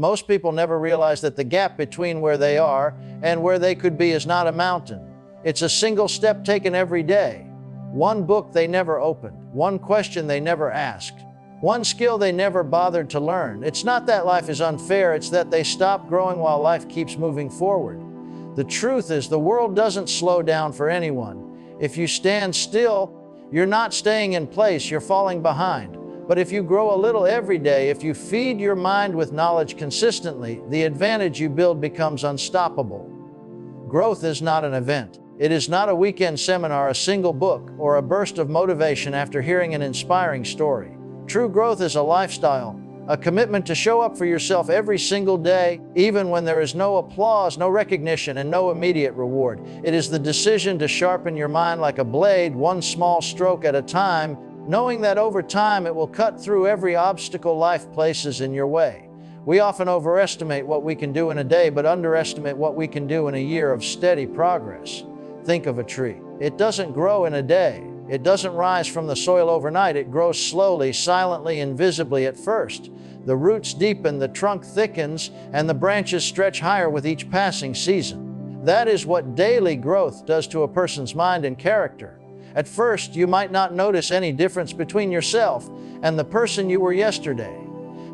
Most people never realize that the gap between where they are and where they could be is not a mountain. It's a single step taken every day. One book they never opened, one question they never asked, one skill they never bothered to learn. It's not that life is unfair, it's that they stop growing while life keeps moving forward. The truth is, the world doesn't slow down for anyone. If you stand still, you're not staying in place, you're falling behind. But if you grow a little every day, if you feed your mind with knowledge consistently, the advantage you build becomes unstoppable. Growth is not an event. It is not a weekend seminar, a single book, or a burst of motivation after hearing an inspiring story. True growth is a lifestyle, a commitment to show up for yourself every single day, even when there is no applause, no recognition, and no immediate reward. It is the decision to sharpen your mind like a blade, one small stroke at a time, knowing that over time it will cut through every obstacle life places in your way. We often overestimate what we can do in a day, but underestimate what we can do in a year of steady progress. Think of a tree. It doesn't grow in a day. It doesn't rise from the soil overnight. It grows slowly, silently, invisibly at first. The roots deepen, the trunk thickens, and the branches stretch higher with each passing season. That is what daily growth does to a person's mind and character. At first, you might not notice any difference between yourself and the person you were yesterday.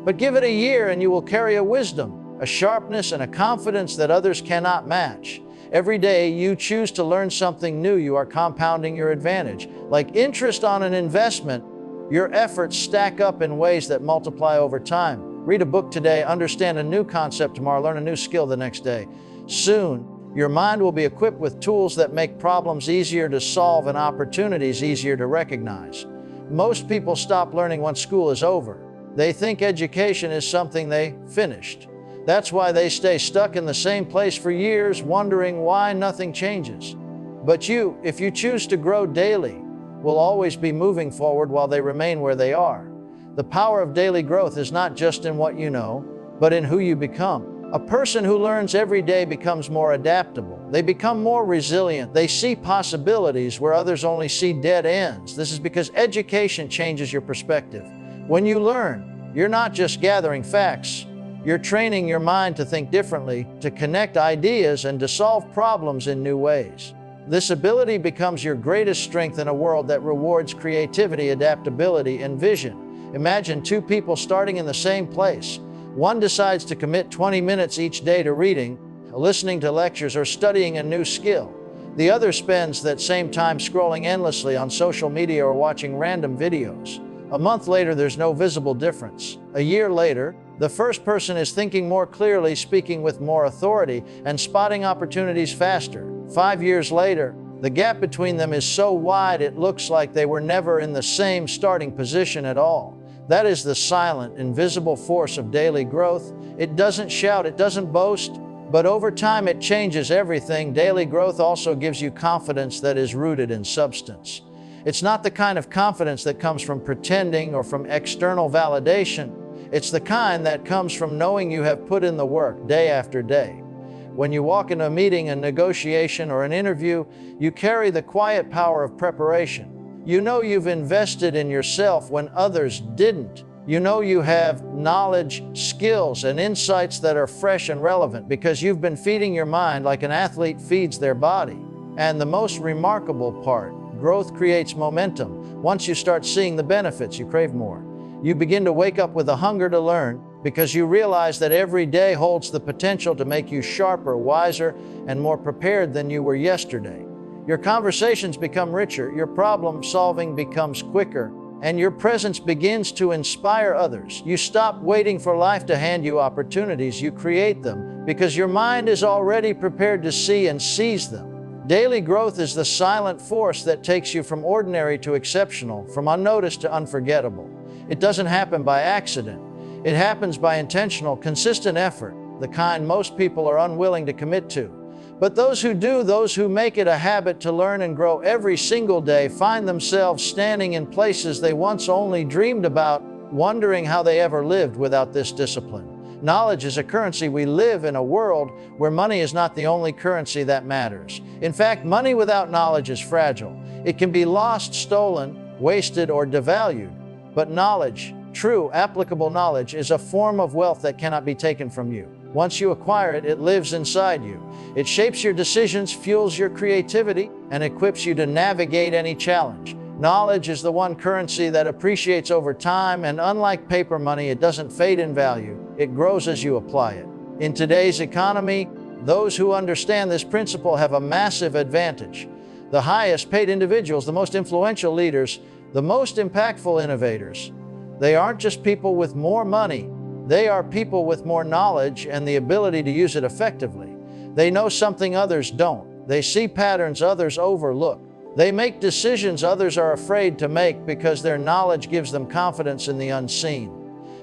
But give it a year and you will carry a wisdom, a sharpness, and a confidence that others cannot match. Every day you choose to learn something new, you are compounding your advantage. Like interest on an investment, your efforts stack up in ways that multiply over time. Read a book today, understand a new concept tomorrow, learn a new skill the next day. Soon, your mind will be equipped with tools that make problems easier to solve and opportunities easier to recognize. Most people stop learning once school is over. They think education is something they finished. That's why they stay stuck in the same place for years, wondering why nothing changes. But you, if you choose to grow daily, will always be moving forward while they remain where they are. The power of daily growth is not just in what you know, but in who you become. A person who learns every day becomes more adaptable. They become more resilient. They see possibilities where others only see dead ends. This is because education changes your perspective. When you learn, you're not just gathering facts. You're training your mind to think differently, to connect ideas, and to solve problems in new ways. This ability becomes your greatest strength in a world that rewards creativity, adaptability, and vision. Imagine two people starting in the same place. One decides to commit 20 minutes each day to reading, listening to lectures, or studying a new skill. The other spends that same time scrolling endlessly on social media or watching random videos. A month later, there's no visible difference. A year later, the first person is thinking more clearly, speaking with more authority, and spotting opportunities faster. 5 years later, the gap between them is so wide it looks like they were never in the same starting position at all. That is the silent, invisible force of daily growth. It doesn't shout, it doesn't boast, but over time it changes everything. Daily growth also gives you confidence that is rooted in substance. It's not the kind of confidence that comes from pretending or from external validation. It's the kind that comes from knowing you have put in the work day after day. When you walk into a meeting, a negotiation, or an interview, you carry the quiet power of preparation. You know you've invested in yourself when others didn't. You know you have knowledge, skills, and insights that are fresh and relevant because you've been feeding your mind like an athlete feeds their body. And the most remarkable part, growth creates momentum. Once you start seeing the benefits, you crave more. You begin to wake up with a hunger to learn because you realize that every day holds the potential to make you sharper, wiser, and more prepared than you were yesterday. Your conversations become richer, your problem solving becomes quicker, and your presence begins to inspire others. You stop waiting for life to hand you opportunities, you create them because your mind is already prepared to see and seize them. Daily growth is the silent force that takes you from ordinary to exceptional, from unnoticed to unforgettable. It doesn't happen by accident. It happens by intentional, consistent effort, the kind most people are unwilling to commit to. But those who do, those who make it a habit to learn and grow every single day, find themselves standing in places they once only dreamed about, wondering how they ever lived without this discipline. Knowledge is a currency. We live in a world where money is not the only currency that matters. In fact, money without knowledge is fragile. It can be lost, stolen, wasted, or devalued. But knowledge, True, applicable knowledge is a form of wealth that cannot be taken from you. Once you acquire it, it lives inside you. It shapes your decisions, fuels your creativity, and equips you to navigate any challenge. Knowledge is the one currency that appreciates over time, and unlike paper money, it doesn't fade in value. It grows as you apply it. In today's economy, those who understand this principle have a massive advantage. The highest paid individuals, the most influential leaders, the most impactful innovators, they aren't just people with more money. They are people with more knowledge and the ability to use it effectively. They know something others don't. They see patterns others overlook. They make decisions others are afraid to make because their knowledge gives them confidence in the unseen.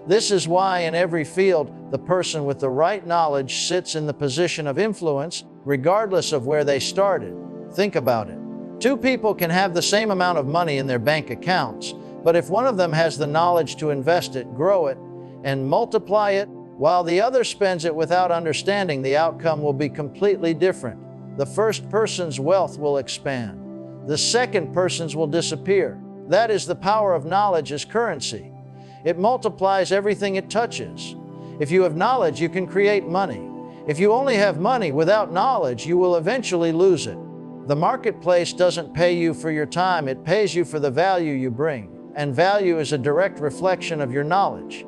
This is why in every field, the person with the right knowledge sits in the position of influence, regardless of where they started. Think about it. Two people can have the same amount of money in their bank accounts, but if one of them has the knowledge to invest it, grow it, and multiply it, while the other spends it without understanding, the outcome will be completely different. The first person's wealth will expand. The second person's will disappear. That is the power of knowledge as currency. It multiplies everything it touches. If you have knowledge, you can create money. If you only have money without knowledge, you will eventually lose it. The marketplace doesn't pay you for your time, it pays you for the value you bring. And value is a direct reflection of your knowledge.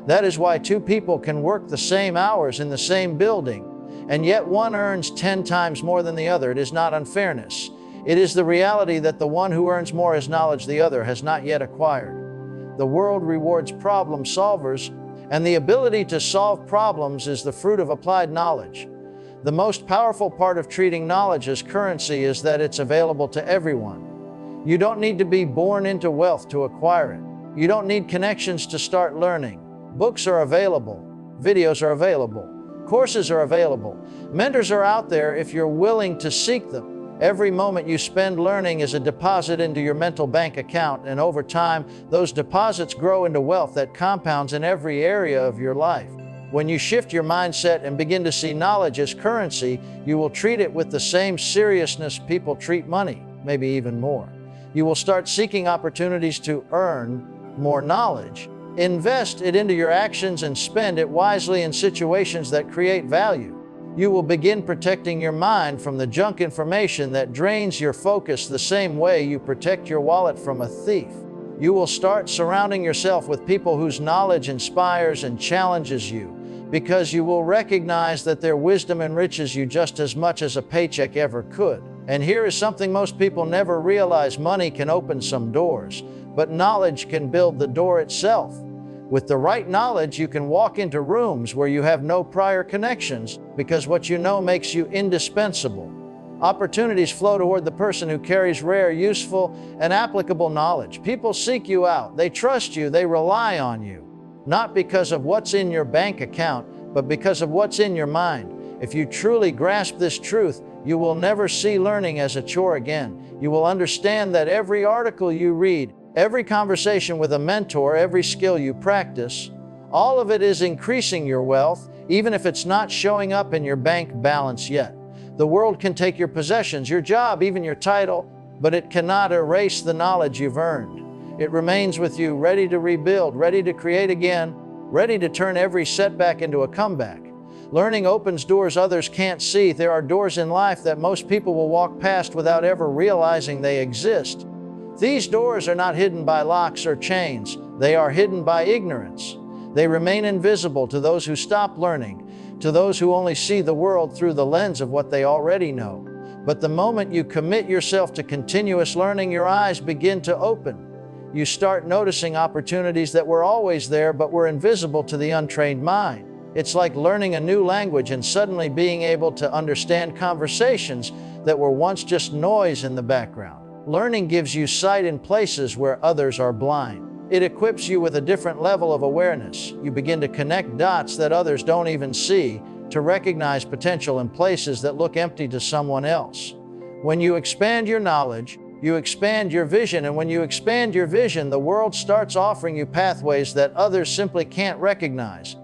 That is why two people can work the same hours in the same building, and yet one earns 10 times more than the other. It is not unfairness. It is the reality that the one who earns more has knowledge the other has not yet acquired. The world rewards problem solvers, and the ability to solve problems is the fruit of applied knowledge. The most powerful part of treating knowledge as currency is that it's available to everyone. You don't need to be born into wealth to acquire it. You don't need connections to start learning. Books are available. Videos are available. Courses are available. Mentors are out there if you're willing to seek them. Every moment you spend learning is a deposit into your mental bank account, and over time, those deposits grow into wealth that compounds in every area of your life. When you shift your mindset and begin to see knowledge as currency, you will treat it with the same seriousness people treat money, maybe even more. You will start seeking opportunities to earn more knowledge. Invest it into your actions and spend it wisely in situations that create value. You will begin protecting your mind from the junk information that drains your focus the same way you protect your wallet from a thief. You will start surrounding yourself with people whose knowledge inspires and challenges you, because you will recognize that their wisdom enriches you just as much as a paycheck ever could. And here is something most people never realize: money can open some doors, but knowledge can build the door itself. With the right knowledge, you can walk into rooms where you have no prior connections, because what you know makes you indispensable. Opportunities flow toward the person who carries rare, useful, and applicable knowledge. People seek you out. They trust you. They rely on you. Not because of what's in your bank account, but because of what's in your mind. If you truly grasp this truth, you will never see learning as a chore again. You will understand that every article you read, every conversation with a mentor, every skill you practice, all of it is increasing your wealth, even if it's not showing up in your bank balance yet. The world can take your possessions, your job, even your title, but it cannot erase the knowledge you've earned. It remains with you, ready to rebuild, ready to create again, ready to turn every setback into a comeback. Learning opens doors others can't see. There are doors in life that most people will walk past without ever realizing they exist. These doors are not hidden by locks or chains. They are hidden by ignorance. They remain invisible to those who stop learning, to those who only see the world through the lens of what they already know. But the moment you commit yourself to continuous learning, your eyes begin to open. You start noticing opportunities that were always there but were invisible to the untrained mind. It's like learning a new language and suddenly being able to understand conversations that were once just noise in the background. Learning gives you sight in places where others are blind. It equips you with a different level of awareness. You begin to connect dots that others don't even see, to recognize potential in places that look empty to someone else. When you expand your knowledge, you expand your vision, and when you expand your vision, the world starts offering you pathways that others simply can't recognize.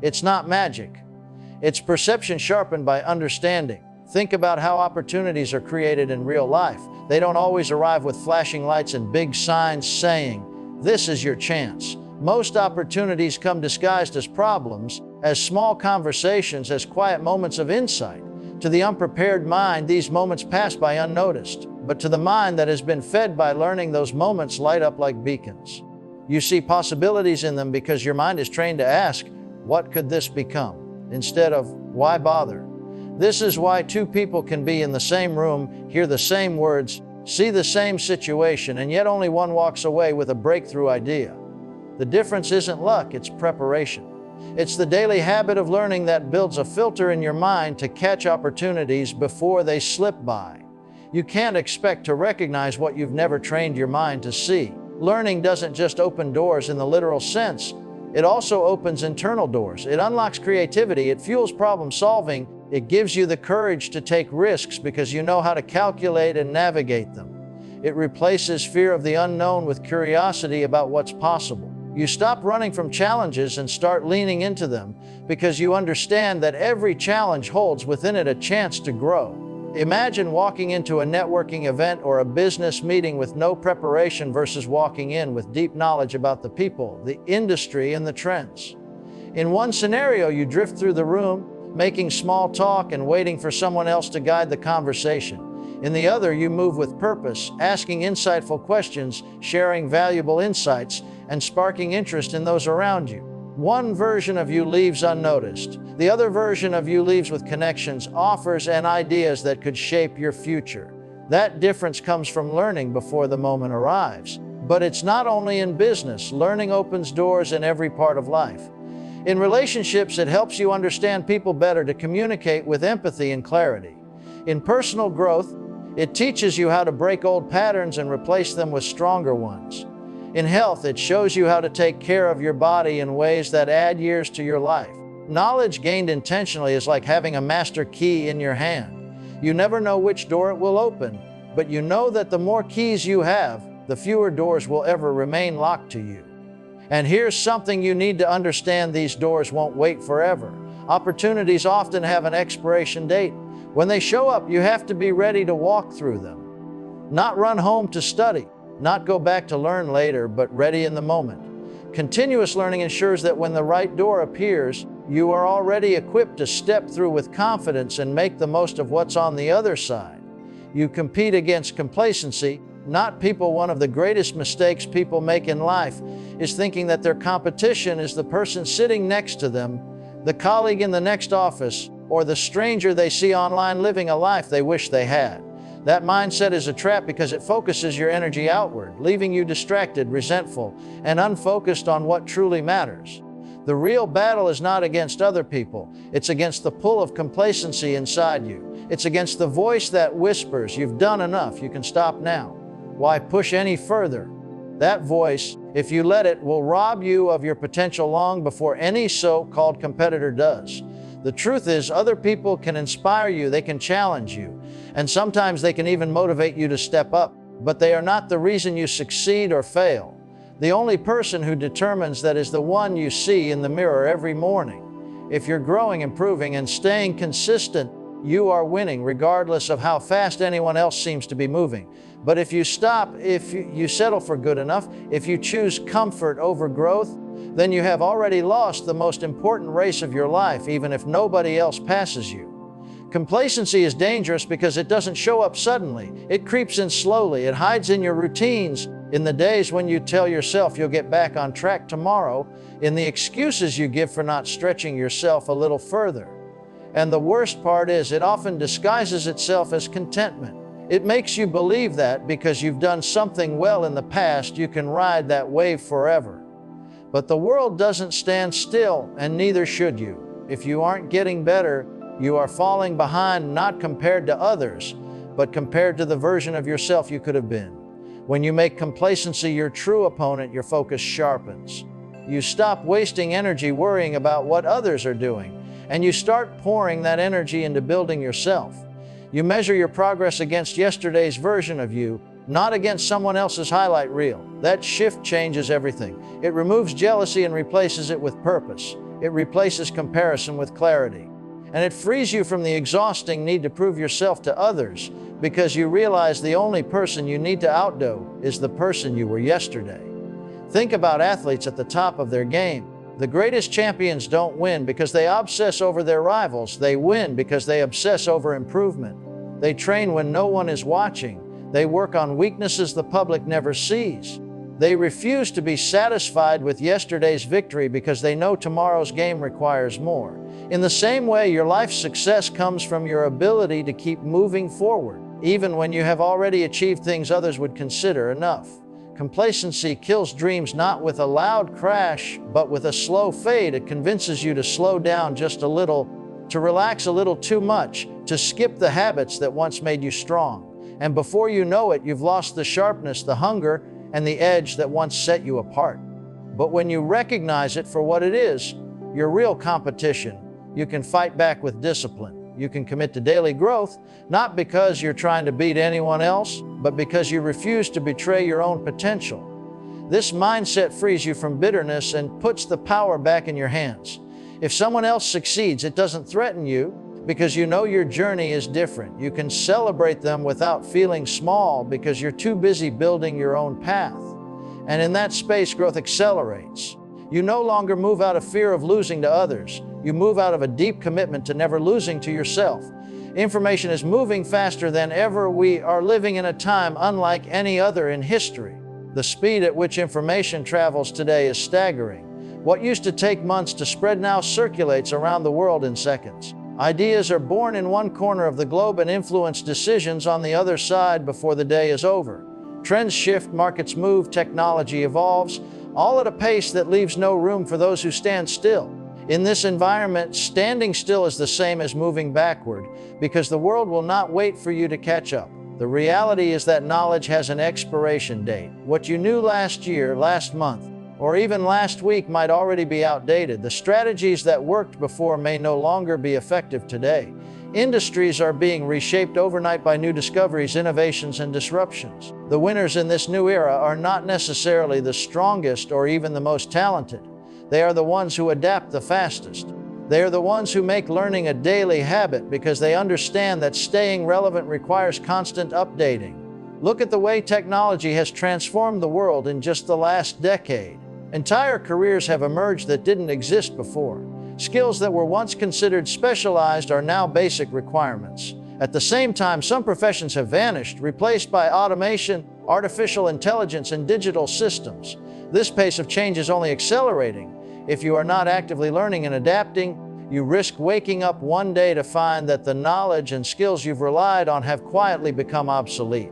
It's not magic. It's perception sharpened by understanding. Think about how opportunities are created in real life. They don't always arrive with flashing lights and big signs saying, "This is your chance." Most opportunities come disguised as problems, as small conversations, as quiet moments of insight. To the unprepared mind, these moments pass by unnoticed, but to the mind that has been fed by learning, those moments light up like beacons. You see possibilities in them because your mind is trained to ask, "What could this become?" instead of, "Why bother?" This is why two people can be in the same room, hear the same words, see the same situation, and yet only one walks away with a breakthrough idea. The difference isn't luck, it's preparation. It's the daily habit of learning that builds a filter in your mind to catch opportunities before they slip by. You can't expect to recognize what you've never trained your mind to see. Learning doesn't just open doors in the literal sense, it also opens internal doors. It unlocks creativity, it fuels problem solving, it gives you the courage to take risks because you know how to calculate and navigate them. It replaces fear of the unknown with curiosity about what's possible. You stop running from challenges and start leaning into them because you understand that every challenge holds within it a chance to grow. Imagine walking into a networking event or a business meeting with no preparation versus walking in with deep knowledge about the people, the industry, and the trends. In one scenario, you drift through the room, making small talk and waiting for someone else to guide the conversation. In the other, you move with purpose, asking insightful questions, sharing valuable insights, and sparking interest in those around you. One version of you leaves unnoticed. The other version of you leaves with connections, offers, and ideas that could shape your future. That difference comes from learning before the moment arrives. But it's not only in business. Learning opens doors in every part of life. In relationships, it helps you understand people better, to communicate with empathy and clarity. In personal growth, it teaches you how to break old patterns and replace them with stronger ones. In health, it shows you how to take care of your body in ways that add years to your life. Knowledge gained intentionally is like having a master key in your hand. You never know which door it will open, but you know that the more keys you have, the fewer doors will ever remain locked to you. And here's something you need to understand: these doors won't wait forever. Opportunities often have an expiration date. When they show up, you have to be ready to walk through them. Not run home to study, not go back to learn later, but ready in the moment. Continuous learning ensures that when the right door appears, you are already equipped to step through with confidence and make the most of what's on the other side. You compete against complacency, not people. One of the greatest mistakes people make in life is thinking that their competition is the person sitting next to them, the colleague in the next office, or the stranger they see online living a life they wish they had. That mindset is a trap because it focuses your energy outward, leaving you distracted, resentful, and unfocused on what truly matters. The real battle is not against other people. It's against the pull of complacency inside you. It's against the voice that whispers, "You've done enough, you can stop now. Why push any further?" That voice, if you let it, will rob you of your potential long before any so-called competitor does. The truth is, other people can inspire you, they can challenge you, and sometimes they can even motivate you to step up, but they are not the reason you succeed or fail. The only person who determines that is the one you see in the mirror every morning. If you're growing, improving, and staying consistent, you are winning regardless of how fast anyone else seems to be moving. But if you stop, if you settle for good enough, if you choose comfort over growth, then you have already lost the most important race of your life, even if nobody else passes you. Complacency is dangerous because it doesn't show up suddenly. It creeps in slowly. It hides in your routines, in the days when you tell yourself you'll get back on track tomorrow, in the excuses you give for not stretching yourself a little further. And the worst part is, it often disguises itself as contentment. It makes you believe that because you've done something well in the past, you can ride that wave forever. But the world doesn't stand still, and neither should you. If you aren't getting better, you are falling behind, not compared to others, but compared to the version of yourself you could have been. When you make complacency your true opponent, your focus sharpens. You stop wasting energy worrying about what others are doing, and you start pouring that energy into building yourself. You measure your progress against yesterday's version of you, not against someone else's highlight reel. That shift changes everything. It removes jealousy and replaces it with purpose. It replaces comparison with clarity. And it frees you from the exhausting need to prove yourself to others, because you realize the only person you need to outdo is the person you were yesterday. Think about athletes at the top of their game. The greatest champions don't win because they obsess over their rivals. They win because they obsess over improvement. They train when no one is watching. They work on weaknesses the public never sees. They refuse to be satisfied with yesterday's victory because they know tomorrow's game requires more. In the same way, your life's success comes from your ability to keep moving forward, even when you have already achieved things others would consider enough. Complacency kills dreams not with a loud crash, but with a slow fade. It convinces you to slow down just a little, to relax a little too much, to skip the habits that once made you strong. And before you know it, you've lost the sharpness, the hunger, and the edge that once set you apart. But when you recognize it for what it is, your real competition, you can fight back with discipline. You can commit to daily growth, not because you're trying to beat anyone else, but because you refuse to betray your own potential. This mindset frees you from bitterness and puts the power back in your hands. If someone else succeeds, it doesn't threaten you because you know your journey is different. You can celebrate them without feeling small because you're too busy building your own path. And in that space, growth accelerates. You no longer move out of fear of losing to others. You move out of a deep commitment to never losing to yourself. Information is moving faster than ever. We are living in a time unlike any other in history. The speed at which information travels today is staggering. What used to take months to spread now circulates around the world in seconds. Ideas are born in one corner of the globe and influence decisions on the other side before the day is over. Trends shift, markets move, technology evolves, all at a pace that leaves no room for those who stand still. In this environment, standing still is the same as moving backward, because the world will not wait for you to catch up. The reality is that knowledge has an expiration date. What you knew last year, last month, or even last week might already be outdated. The strategies that worked before may no longer be effective today. Industries are being reshaped overnight by new discoveries, innovations, and disruptions. The winners in this new era are not necessarily the strongest or even the most talented. They are the ones who adapt the fastest. They are the ones who make learning a daily habit because they understand that staying relevant requires constant updating. Look at the way technology has transformed the world in just the last decade. Entire careers have emerged that didn't exist before. Skills that were once considered specialized are now basic requirements. At the same time, some professions have vanished, replaced by automation, artificial intelligence, and digital systems. This pace of change is only accelerating. If you are not actively learning and adapting, you risk waking up one day to find that the knowledge and skills you've relied on have quietly become obsolete.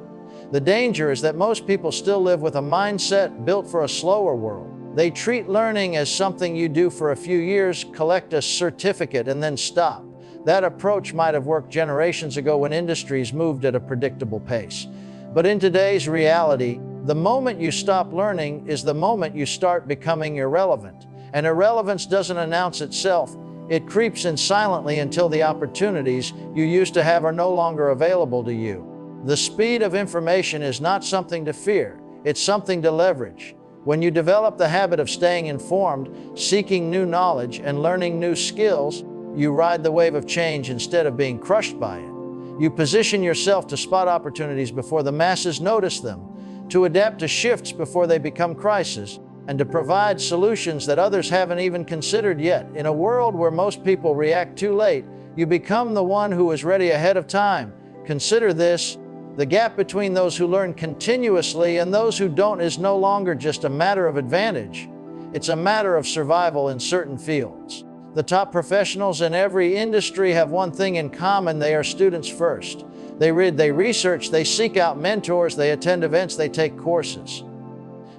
The danger is that most people still live with a mindset built for a slower world. They treat learning as something you do for a few years, collect a certificate, and then stop. That approach might have worked generations ago when industries moved at a predictable pace. But in today's reality, the moment you stop learning is the moment you start becoming irrelevant. And irrelevance doesn't announce itself. It creeps in silently until the opportunities you used to have are no longer available to you. The speed of information is not something to fear. It's something to leverage. When you develop the habit of staying informed, seeking new knowledge, and learning new skills, you ride the wave of change instead of being crushed by it. You position yourself to spot opportunities before the masses notice them, to adapt to shifts before they become crises, and to provide solutions that others haven't even considered yet. In a world where most people react too late, you become the one who is ready ahead of time. Consider this: the gap between those who learn continuously and those who don't is no longer just a matter of advantage. It's a matter of survival in certain fields. The top professionals in every industry have one thing in common: they are students first. They read, they research, they seek out mentors, they attend events, they take courses.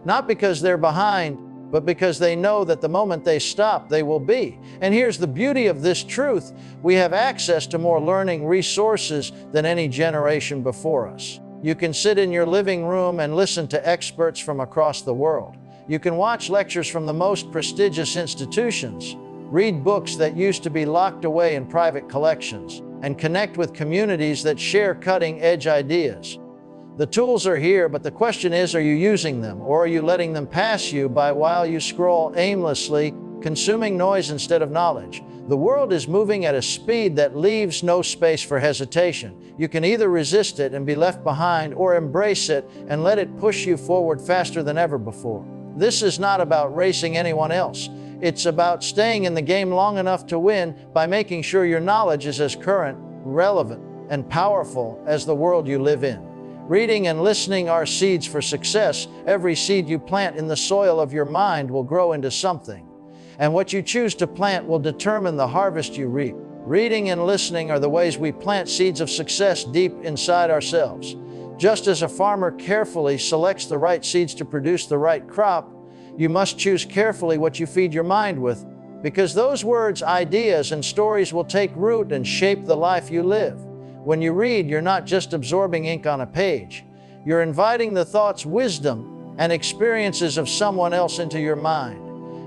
Not because they're behind, but because they know that the moment they stop, they will be. And here's the beauty of this truth: we have access to more learning resources than any generation before us. You can sit in your living room and listen to experts from across the world. You can watch lectures from the most prestigious institutions, read books that used to be locked away in private collections, and connect with communities that share cutting-edge ideas. The tools are here, but the question is, are you using them, or are you letting them pass you by while you scroll aimlessly, consuming noise instead of knowledge? The world is moving at a speed that leaves no space for hesitation. You can either resist it and be left behind, or embrace it and let it push you forward faster than ever before. This is not about racing anyone else. It's about staying in the game long enough to win by making sure your knowledge is as current, relevant, and powerful as the world you live in. Reading and listening are seeds for success. Every seed you plant in the soil of your mind will grow into something. And what you choose to plant will determine the harvest you reap. Reading and listening are the ways we plant seeds of success deep inside ourselves. Just as a farmer carefully selects the right seeds to produce the right crop, you must choose carefully what you feed your mind with, because those words, ideas, and stories will take root and shape the life you live. When you read, you're not just absorbing ink on a page. You're inviting the thoughts, wisdom, and experiences of someone else into your mind.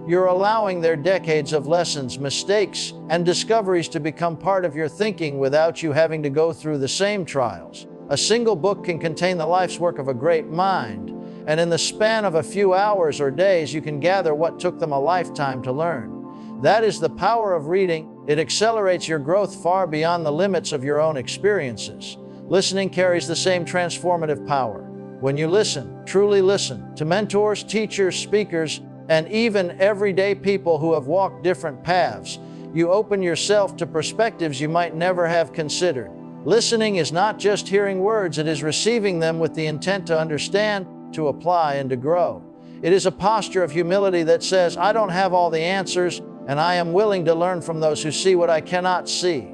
You're allowing their decades of lessons, mistakes, and discoveries to become part of your thinking without you having to go through the same trials. A single book can contain the life's work of a great mind, and in the span of a few hours or days, you can gather what took them a lifetime to learn. That is the power of reading. It accelerates your growth far beyond the limits of your own experiences. Listening carries the same transformative power. When you listen, truly listen, to mentors, teachers, speakers, and even everyday people who have walked different paths, you open yourself to perspectives you might never have considered. Listening is not just hearing words, it is receiving them with the intent to understand, to apply, and to grow. It is a posture of humility that says, I don't have all the answers, and I am willing to learn from those who see what I cannot see.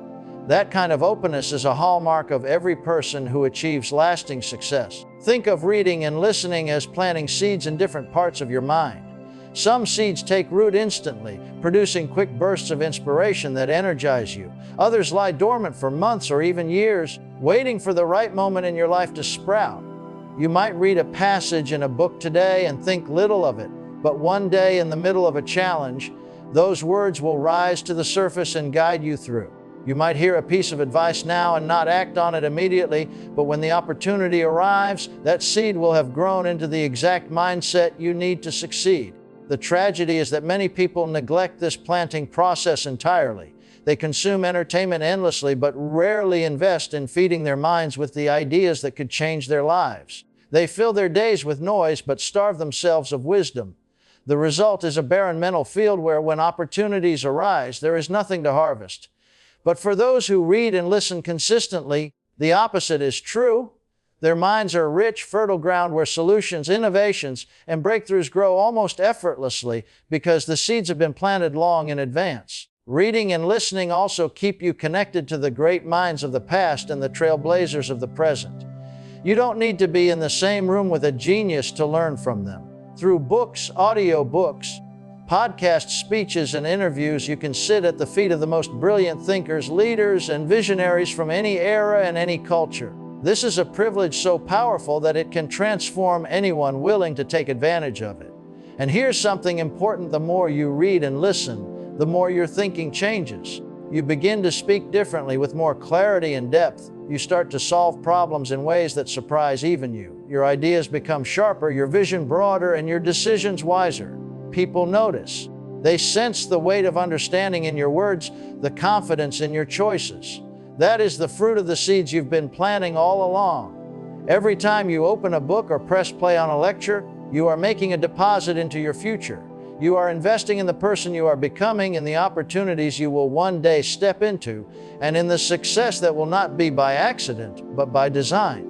That kind of openness is a hallmark of every person who achieves lasting success. Think of reading and listening as planting seeds in different parts of your mind. Some seeds take root instantly, producing quick bursts of inspiration that energize you. Others lie dormant for months or even years, waiting for the right moment in your life to sprout. You might read a passage in a book today and think little of it, but one day in the middle of a challenge, those words will rise to the surface and guide you through. You might hear a piece of advice now and not act on it immediately, but when the opportunity arrives, that seed will have grown into the exact mindset you need to succeed. The tragedy is that many people neglect this planting process entirely. They consume entertainment endlessly, but rarely invest in feeding their minds with the ideas that could change their lives. They fill their days with noise, but starve themselves of wisdom. The result is a barren mental field where, when opportunities arise, there is nothing to harvest. But for those who read and listen consistently, the opposite is true. Their minds are rich, fertile ground where solutions, innovations, and breakthroughs grow almost effortlessly because the seeds have been planted long in advance. Reading and listening also keep you connected to the great minds of the past and the trailblazers of the present. You don't need to be in the same room with a genius to learn from them. Through books, audio books, podcasts, speeches, and interviews, you can sit at the feet of the most brilliant thinkers, leaders, and visionaries from any era and any culture. This is a privilege so powerful that it can transform anyone willing to take advantage of it. And here's something important: the more you read and listen, the more your thinking changes. You begin to speak differently with more clarity and depth. You start to solve problems in ways that surprise even you. Your ideas become sharper, your vision broader, and your decisions wiser. People notice. They sense the weight of understanding in your words, the confidence in your choices. That is the fruit of the seeds you've been planting all along. Every time you open a book or press play on a lecture, you are making a deposit into your future. You are investing in the person you are becoming, in the opportunities you will one day step into, and in the success that will not be by accident, but by design.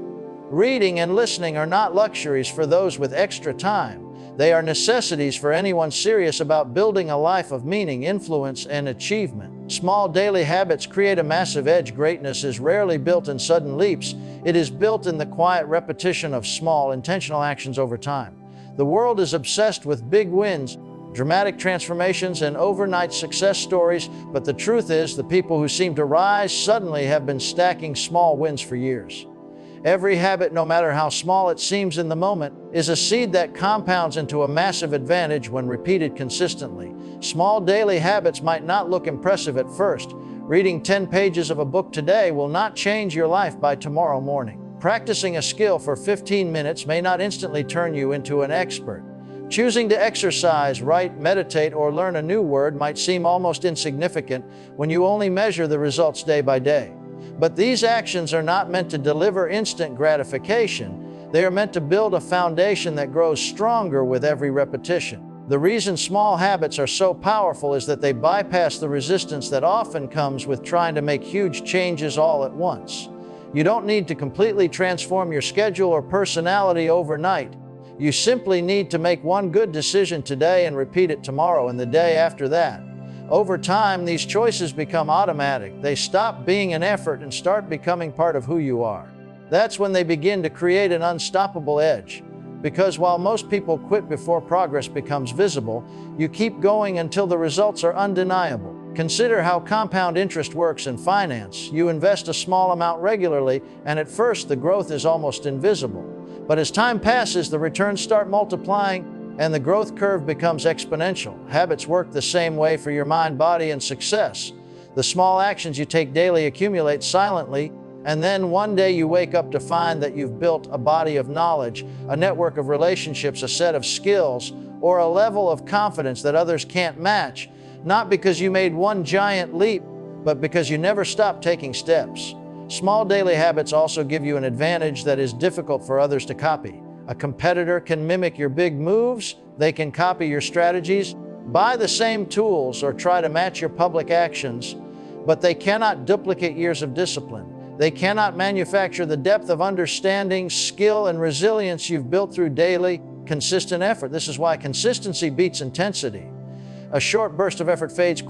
Reading and listening are not luxuries for those with extra time. They are necessities for anyone serious about building a life of meaning, influence, and achievement. Small daily habits create a massive edge. Greatness is rarely built in sudden leaps. It is built in the quiet repetition of small, intentional actions over time. The world is obsessed with big wins, dramatic transformations, and overnight success stories, but the truth is, the people who seem to rise suddenly have been stacking small wins for years. Every habit, no matter how small it seems in the moment, is a seed that compounds into a massive advantage when repeated consistently. Small daily habits might not look impressive at first. Reading 10 pages of a book today will not change your life by tomorrow morning. Practicing a skill for 15 minutes may not instantly turn you into an expert. Choosing to exercise, write, meditate, or learn a new word might seem almost insignificant when you only measure the results day by day. But these actions are not meant to deliver instant gratification. They are meant to build a foundation that grows stronger with every repetition. The reason small habits are so powerful is that they bypass the resistance that often comes with trying to make huge changes all at once. You don't need to completely transform your schedule or personality overnight. You simply need to make one good decision today and repeat it tomorrow and the day after that. Over time, these choices become automatic. They stop being an effort and start becoming part of who you are. That's when they begin to create an unstoppable edge. Because while most people quit before progress becomes visible, you keep going until the results are undeniable. Consider how compound interest works in finance. You invest a small amount regularly, and at first the growth is almost invisible. But as time passes, the returns start multiplying, and the growth curve becomes exponential. Habits work the same way for your mind, body, and success. The small actions you take daily accumulate silently, and then one day you wake up to find that you've built a body of knowledge, a network of relationships, a set of skills, or a level of confidence that others can't match, not because you made one giant leap, but because you never stopped taking steps. Small daily habits also give you an advantage that is difficult for others to copy. A competitor can mimic your big moves, they can copy your strategies, buy the same tools, or try to match your public actions, but they cannot duplicate years of discipline. They cannot manufacture the depth of understanding, skill, and resilience you've built through daily, consistent effort. This is why consistency beats intensity. A short burst of effort fades